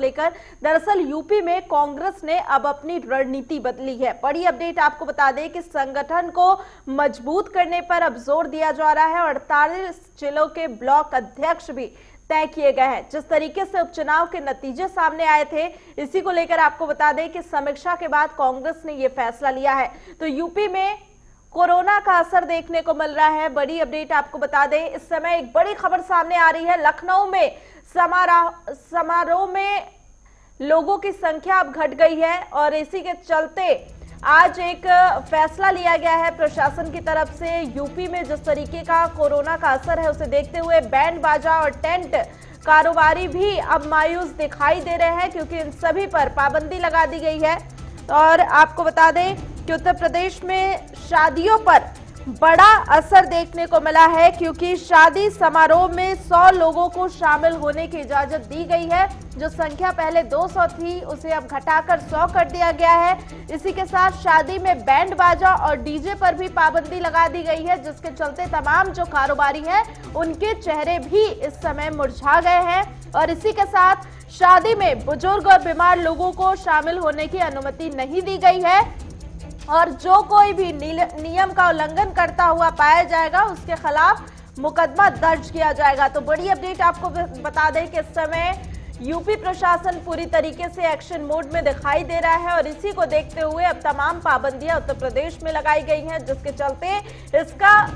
लेकर दरअसल यूपी में कांग्रेस ने अब अपनी रणनीति बदली है। बड़ी अपडेट आपको बता दें कि संगठन को मजबूत करने पर अब जोर दिया जा रहा है और 48 जिलों के ब्लॉक अध्यक्ष भी तय किए गए हैं। जिस तरीके से उपचुनाव के नतीजे सामने आए थे, इसी को लेकर आपको बता दें कि समीक्षा के बाद कांग्रेस ने यह फैसला लिया है। तो यूपी में कोरोना का असर देखने को मिल रहा है। बड़ी अपडेट आपको बता दें, इस समय एक बड़ी खबर सामने आ रही है। लखनऊ में समारोह में लोगों की संख्या अब घट गई है और इसी के चलते आज एक फैसला लिया गया है प्रशासन की तरफ से। यूपी में जिस तरीके का कोरोना का असर है उसे देखते हुए बैंड बाजा और टेंट कारोबारी भी अब मायूस दिखाई दे रहे हैं, क्योंकि इन सभी पर पाबंदी लगा दी गई है। और आपको बता दें कि उत्तर प्रदेश में शादियों पर बड़ा असर देखने को मिला है, क्योंकि शादी समारोह में 100 लोगों को शामिल होने की इजाजत दी गई है। जो संख्या पहले 200 थी उसे अब घटाकर 100 कर दिया गया है। इसी के साथ शादी में बैंड बाजा और डीजे पर भी पाबंदी लगा दी गई है, जिसके चलते तमाम जो कारोबारी हैं उनके चेहरे भी इस समय मुरझा गए हैं। और इसी के साथ शादी में बुजुर्ग और बीमार लोगों को शामिल होने की अनुमति नहीं दी गई है और जो कोई भी नियम का उल्लंघन करता हुआ पाया जाएगा उसके खिलाफ मुकदमा दर्ज किया जाएगा। तो बड़ी अपडेट आपको बता दें कि इस समय यूपी प्रशासन पूरी तरीके से एक्शन मोड में दिखाई दे रहा है और इसी को देखते हुए अब तमाम पाबंदियां उत्तर प्रदेश में लगाई गई हैं, जिसके चलते इसका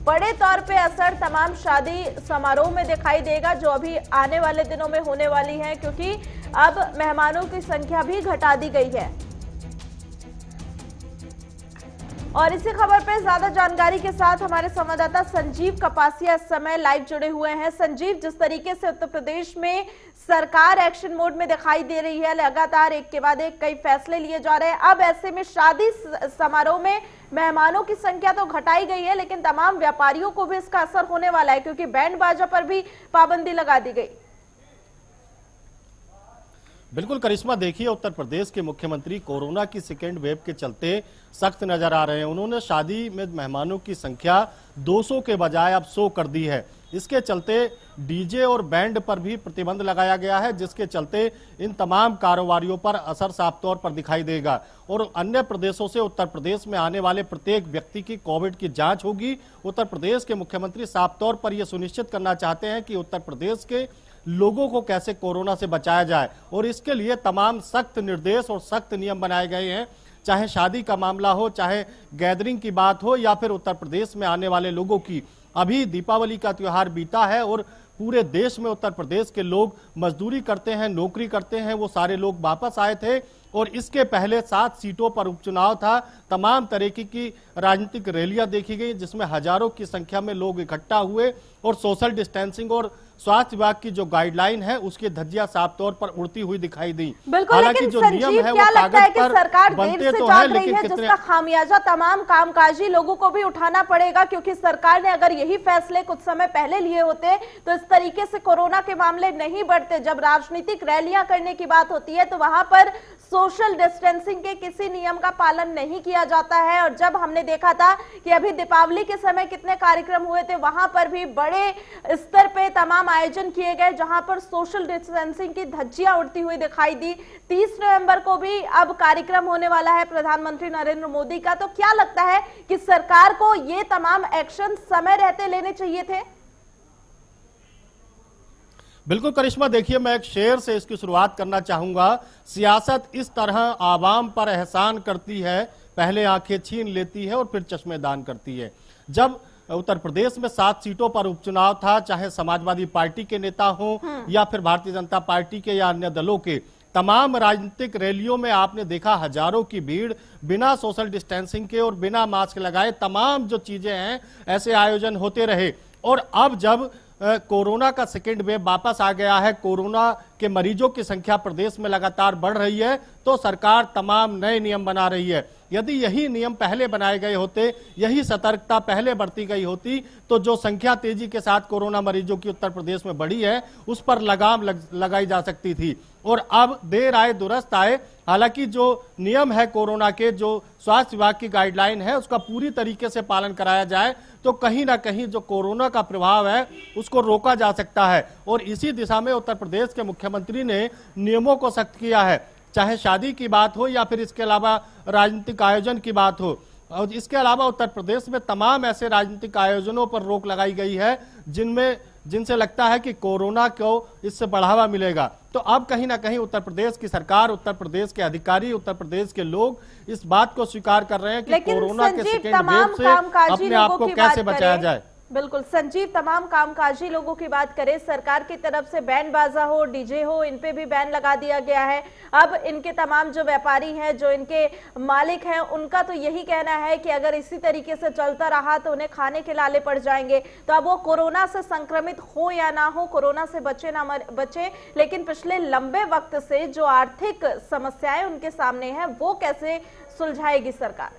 बड़े तौर पे असर तमाम शादी समारोह में दिखाई देगा जो अभी आने वाले दिनों में होने वाली है, क्योंकि अब मेहमानों की संख्या भी घटा दी गई है। और इसी खबर पे ज्यादा जानकारी के साथ हमारे संवाददाता संजीव कपासिया इस समय लाइव जुड़े हुए हैं। संजीव, जिस तरीके से उत्तर प्रदेश में सरकार एक्शन मोड में दिखाई दे रही है, लगातार एक के बाद एक कई फैसले लिए जा रहे हैं, अब ऐसे में शादी समारोह में मेहमानों की संख्या तो घटाई गई है, लेकिन तमाम व्यापारियों को भी इसका असर होने वाला है, क्योंकि बैंड बाजा पर भी पाबंदी लगा दी गई। बिल्कुल करिश्मा, देखिए उत्तर प्रदेश के मुख्यमंत्री कोरोना की सेकेंड वेव के चलते सख्त नजर आ रहे हैं। उन्होंने शादी में मेहमानों की संख्या 200 के बजाय अब 100 कर दी है। इसके चलते डीजे और बैंड पर भी प्रतिबंध लगाया गया है, जिसके चलते इन तमाम कारोबारियों पर असर साफ तौर पर दिखाई देगा और अन्य प्रदेशों से उत्तर प्रदेश में आने वाले प्रत्येक व्यक्ति की कोविड की जांच होगी। उत्तर प्रदेश के मुख्यमंत्री साफ तौर पर यह सुनिश्चित करना चाहते हैं कि उत्तर प्रदेश के लोगों को कैसे कोरोना से बचाया जाए और इसके लिए तमाम सख्त निर्देश और सख्त नियम बनाए गए हैं। चाहे शादी का मामला हो, चाहे गैदरिंग की बात हो या फिर उत्तर प्रदेश में आने वाले लोगों की। अभी दीपावली का त्योहार बीता है और पूरे देश में उत्तर प्रदेश के लोग मजदूरी करते हैं, नौकरी करते हैं, वो सारे लोग वापस आए थे और इसके पहले 7 सीटों पर उपचुनाव था। तमाम तरीके की राजनीतिक रैलियां देखी गई जिसमें हजारों की संख्या में लोग इकट्ठा हुए और सोशल डिस्टेंसिंग और स्वास्थ्य विभाग की जो गाइडलाइन है उसकी धज्जियां साफ तौर पर उड़ती हुई दिखाई दी। हालांकि जो नियम है वो कागज पर सरकार बनते तो है, लेकिन जिसका खामियाजा तमाम कामकाजी लोगों को भी उठाना पड़ेगा, क्योंकि सरकार ने अगर यही फैसले कुछ समय पहले लिए होते तो इस तरीके से कोरोना के मामले नहीं बढ़ते। जब राजनीतिक रैलियां करने की बात होती है तो वहां पर सोशल डिस्टेंसिंग के किसी नियम का पालन नहीं किया जाता है। और जब हमने देखा था कि अभी दीपावली के समय कितने कार्यक्रम हुए थे, वहां पर भी बड़े स्तर पे तमाम आयोजन किए गए जहां पर सोशल डिस्टेंसिंग की धज्जियां उड़ती हुई दिखाई दी। 30 नवंबर को भी अब कार्यक्रम होने वाला है प्रधानमंत्री नरेंद्र मोदी का। तो क्या लगता है कि सरकार को ये तमाम एक्शन समय रहते लेने चाहिए थे? बिल्कुल करिश्मा, देखिए मैं एक शेर से इसकी शुरुआत करना चाहूंगा। सियासत इस तरह आवाम पर एहसान करती है, पहले आंखें छीन लेती है और फिर चश्मे दान करती है। जब उत्तर प्रदेश में 7 सीटों पर उपचुनाव था, चाहे समाजवादी पार्टी के नेता हो या फिर भारतीय जनता पार्टी के या अन्य दलों के, तमाम राजनीतिक रैलियों में आपने देखा हजारों की भीड़ बिना सोशल डिस्टेंसिंग के और बिना मास्क लगाए तमाम जो चीजें हैं ऐसे आयोजन होते रहे। और अब जब कोरोना का सेकेंड वेव वापस आ गया है, कोरोना के मरीजों की संख्या प्रदेश में लगातार बढ़ रही है, तो सरकार तमाम नए नियम बना रही है। यदि यही नियम पहले बनाए गए होते, यही सतर्कता पहले बरती गई होती, तो जो संख्या तेजी के साथ कोरोना मरीजों की उत्तर प्रदेश में बढ़ी है उस पर लगाम लगाई जा सकती थी। और अब देर आए दुरुस्त आए। हालांकि जो नियम है कोरोना के, जो स्वास्थ्य विभाग की गाइडलाइन है, उसका पूरी तरीके से पालन कराया जाए तो कहीं ना कहीं जो कोरोना का प्रभाव है उसको रोका जा सकता है। और इसी दिशा में उत्तर प्रदेश के मुख्यमंत्री मुख्यमंत्री ने नियमों को सख्त किया है, चाहे शादी की बात हो या फिर इसके अलावा राजनीतिक आयोजन की बात हो। और इसके अलावा उत्तर प्रदेश में तमाम ऐसे राजनीतिक आयोजनों पर रोक लगाई गई है जिनसे लगता है कि कोरोना को इससे बढ़ावा मिलेगा। तो अब कहीं ना कहीं उत्तर प्रदेश की सरकार, उत्तर प्रदेश के अधिकारी, उत्तर प्रदेश के लोग इस बात को स्वीकार कर रहे हैं कि कोरोना के सेकेंड वेव से अपने आप को कैसे बचाया जाए। बिल्कुल संजीव, तमाम कामकाजी लोगों की बात करें, सरकार की तरफ से बैंड बाजा हो, डीजे हो, इन पे भी बैन लगा दिया गया है। अब इनके तमाम जो व्यापारी हैं, जो इनके मालिक हैं, उनका तो यही कहना है कि अगर इसी तरीके से चलता रहा तो उन्हें खाने के लाले पड़ जाएंगे। तो अब वो कोरोना से संक्रमित हो या ना हो, कोरोना से बचे ना बचे, लेकिन पिछले लंबे वक्त से जो आर्थिक समस्याएं उनके सामने हैं वो कैसे सुलझाएगी सरकार?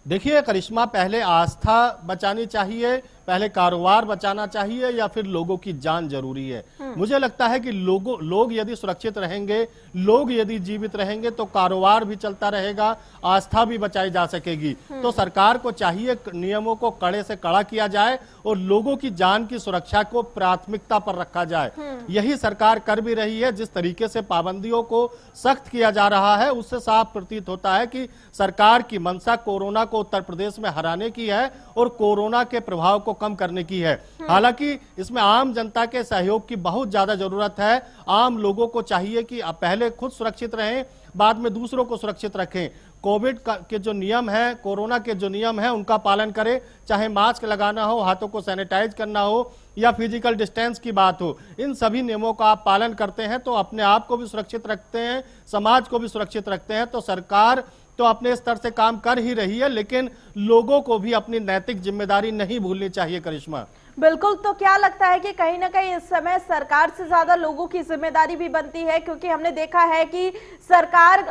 देखिए करिश्मा, पहले आस्था बचानी चाहिए, पहले कारोबार बचाना चाहिए या फिर लोगों की जान जरूरी है। मुझे लगता है कि लोग यदि सुरक्षित रहेंगे, लोग यदि जीवित रहेंगे तो कारोबार भी चलता रहेगा, आस्था भी बचाई जा सकेगी। तो सरकार को चाहिए नियमों को कड़े से कड़ा किया जाए और लोगों की जान की सुरक्षा को प्राथमिकता पर रखा जाए। यही सरकार कर भी रही है। जिस तरीके से पाबंदियों को सख्त किया जा रहा है उससे साफ प्रतीत होता है कि सरकार की मंशा कोरोना को उत्तर प्रदेश में हराने की है और कोरोना के प्रभाव को कम करने की है। हालांकि इसमें आम जनता के सहयोग की बहुत ज्यादा जरूरत है। आम लोगों को चाहिए कि पहले खुद सुरक्षित रहें, बाद में दूसरों को सुरक्षित रखें। कोविड के जो नियम है, कोरोना के जो नियम है उनका पालन करें, चाहे मास्क लगाना हो, हाथों को सैनिटाइज करना हो या फिजिकल डिस्टेंस की बात हो। इन सभी नियमों का आप पालन करते हैं तो अपने आप को भी सुरक्षित रखते हैं, समाज को भी सुरक्षित रखते हैं। तो सरकार तो अपने स्तर से काम कर ही रही है, लेकिन लोगों को भी अपनी नैतिक जिम्मेदारी नहीं भूलनी चाहिए। करिश्मा, बिल्कुल। तो क्या लगता है कि कहीं ना कहीं इस समय सरकार से ज्यादा लोगों की जिम्मेदारी भी बनती है? क्योंकि हमने देखा है कि सरकार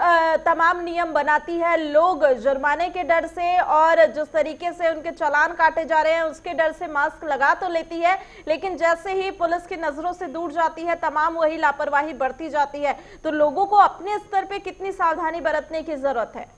तमाम नियम बनाती है, लोग जुर्माने के डर से और जिस तरीके से उनके चालान काटे जा रहे हैं उसके डर से मास्क लगा तो लेती है, लेकिन जैसे ही पुलिस की नजरों से दूर जाती है तमाम वही लापरवाही बढ़ती जाती है। तो लोगों को अपने स्तर पे कितनी सावधानी बरतने की जरूरत है?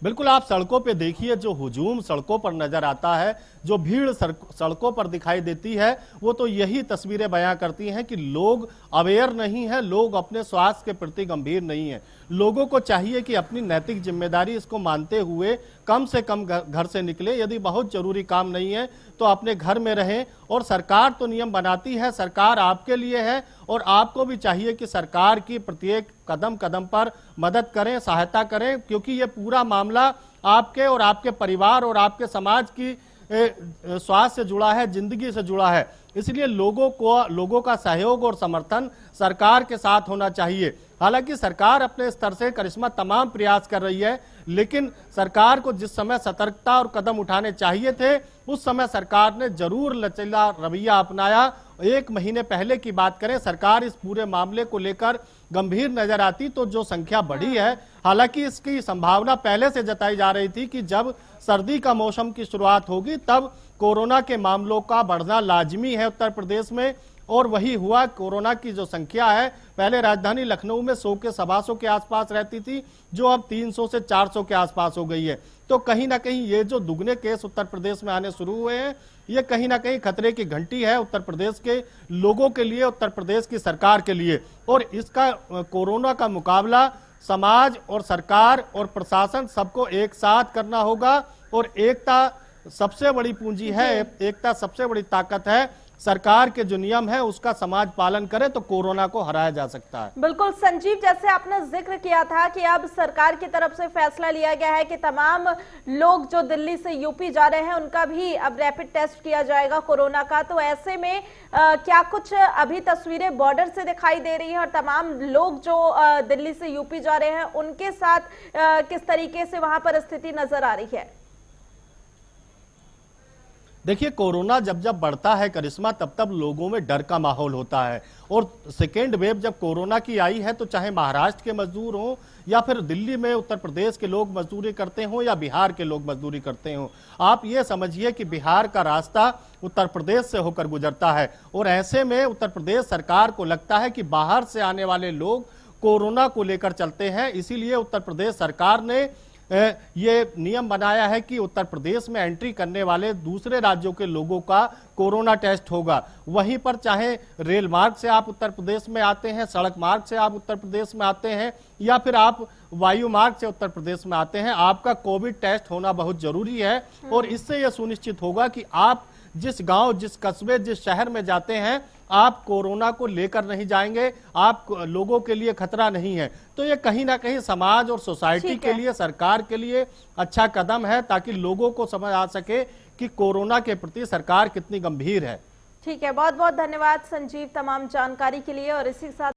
बिल्कुल, आप सड़कों पे देखिए, जो हुजूम सड़कों पर नजर आता है, जो भीड़ सड़कों पर दिखाई देती है, वो तो यही तस्वीरें बयां करती हैं कि लोग अवेयर नहीं है, लोग अपने स्वास्थ्य के प्रति गंभीर नहीं है। लोगों को चाहिए कि अपनी नैतिक जिम्मेदारी इसको मानते हुए कम से कम घर से निकले। यदि बहुत जरूरी काम नहीं है तो अपने घर में रहें। और सरकार तो नियम बनाती है, सरकार आपके लिए है और आपको भी चाहिए कि सरकार की प्रत्येक कदम कदम पर मदद करें, सहायता करें, क्योंकि ये पूरा मामला आपके और आपके परिवार और आपके समाज की स्वास्थ्य से जुड़ा है, जिंदगी से जुड़ा है। इसलिए लोगों का सहयोग और समर्थन सरकार के साथ होना चाहिए। हालांकि सरकार अपने स्तर से करिश्मा तमाम प्रयास कर रही है, लेकिन सरकार को जिस समय सतर्कता और कदम उठाने चाहिए थे उस समय सरकार ने जरूर लचीला रवैया अपनाया। एक महीने पहले की बात करें, सरकार इस पूरे मामले को लेकर गंभीर नजर आती तो जो संख्या बढ़ी है, हालांकि इसकी संभावना पहले से जताई जा रही थी कि जब सर्दी का मौसम की शुरुआत होगी तब कोरोना के मामलों का बढ़ना लाजमी है उत्तर प्रदेश में, और वही हुआ। कोरोना की जो संख्या है, पहले राजधानी लखनऊ में 100 के 125 के आसपास रहती थी, जो अब 300 से 400 के आसपास हो गई है। तो कहीं ना कहीं ये जो दुगने केस उत्तर प्रदेश में आने शुरू हुए हैं, ये कहीं ना कहीं खतरे की घंटी है उत्तर प्रदेश के लोगों के लिए, उत्तर प्रदेश की सरकार के लिए। और इसका कोरोना का मुकाबला समाज और सरकार और प्रशासन सबको एक साथ करना होगा। और एकता सबसे बड़ी पूंजी है, एकता सबसे बड़ी ताकत है। सरकार के जो नियम है उसका समाज पालन करे तो कोरोना को हराया जा सकता है। बिल्कुल संजीव, जैसे आपने जिक्र किया था कि अब सरकार की तरफ से फैसला लिया गया है कि तमाम लोग जो दिल्ली से यूपी जा रहे हैं उनका भी अब रैपिड टेस्ट किया जाएगा कोरोना का। तो ऐसे में क्या कुछ अभी तस्वीरें बॉर्डर से दिखाई दे रही है और तमाम लोग जो दिल्ली से यूपी जा रहे हैं उनके साथ किस तरीके से वहां पर स्थिति नजर आ रही है? देखिए, कोरोना जब जब बढ़ता है करिश्मा, तब तब लोगों में डर का माहौल होता है। और सेकेंड वेव जब कोरोना की आई है तो चाहे महाराष्ट्र के मजदूर हों या फिर दिल्ली में उत्तर प्रदेश के लोग मजदूरी करते हों या बिहार के लोग मजदूरी करते हों, आप ये समझिए कि बिहार का रास्ता उत्तर प्रदेश से होकर गुजरता है। और ऐसे में उत्तर प्रदेश सरकार को लगता है कि बाहर से आने वाले लोग कोरोना को लेकर चलते हैं, इसीलिए उत्तर प्रदेश सरकार ने ये नियम बनाया है कि उत्तर प्रदेश में एंट्री करने वाले दूसरे राज्यों के लोगों का कोरोना टेस्ट होगा। वहीं पर चाहे रेल मार्ग से आप उत्तर प्रदेश में आते हैं, सड़क मार्ग से आप उत्तर प्रदेश में आते हैं या फिर आप वायु मार्ग से उत्तर प्रदेश में आते हैं, आपका कोविड टेस्ट होना बहुत जरूरी है। और इससे यह सुनिश्चित होगा कि आप जिस गांव, जिस कस्बे, जिस शहर में जाते हैं, आप कोरोना को लेकर नहीं जाएंगे, आप लोगों के लिए खतरा नहीं है। तो ये कहीं ना कहीं समाज और सोसाइटी के लिए, सरकार के लिए अच्छा कदम है, ताकि लोगों को समझ आ सके कि कोरोना के प्रति सरकार कितनी गंभीर है। ठीक है, बहुत बहुत धन्यवाद संजीव तमाम जानकारी के लिए। और इसी के साथ